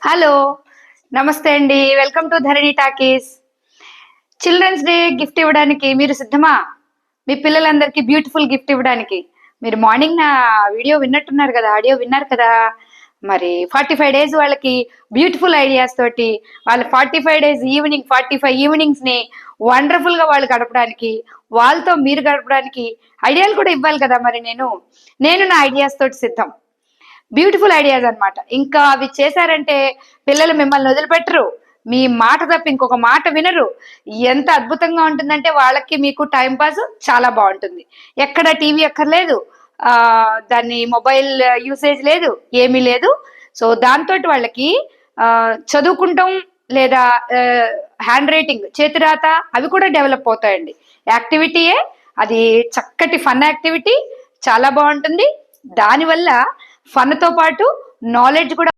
Hello! నమస్తే అండి. Welcome to Dharani Talkies. Children's day gift ఇవ్వడానికి మీరు సిద్ధమా? మీ పిల్లలందరికీ బ్యూటిఫుల్ గిఫ్ట్ ఇవ్వడానికి. మీరు మార్నింగ్ నా వీడియో విన్నట్టున్నారు కదా! ఆడియో విన్నారు కదా! మరి 45 డేస్ వాళ్ళకి బ్యూటిఫుల్ ఐడియాస్ తోటి వాళ్ళ 45 డేస్ ఈవినింగ్ 45 ఈవినింగ్స్‌ని వండర్‌ఫుల్‌గా వాళ్ళు గడపడానికి, వాళ్ళతో మీరు గడపడానికి ఐడియాలు కూడా ఇవ్వాలి కదా! మరి నేను నా ఐడియాస్ తోటి సిద్ధం. బ్యూటిఫుల్ ఐడియాస్ అన్నమాట. ఇంకా అవి చేశారంటే పిల్లలు మిమ్మల్ని వదిలిపెట్టరు. మీ మాట తప్ప ఇంకొక మాట వినరు. ఎంత అద్భుతంగా ఉంటుందంటే వాళ్ళకి మీకు టైమ్ పాస్ చాలా బావుంటుంది. ఎక్కడ టీవీ అక్కర్లేదు. దాన్ని మొబైల్ యూసేజ్ లేదు. ఏమీ లేదు. సో, దాంతోటి వాళ్ళకి చదువుకుంటం లేదా హ్యాండ్ రైటింగ్ చేతి రాత అవి కూడా డెవలప్ అవుతాయండి. యాక్టివిటీయే అది చక్కటి ఫన్ యాక్టివిటీ చాలా బావుంటుంది. దానివల్ల ఫన్‌తో పాటు నాలెడ్జ్ కూడా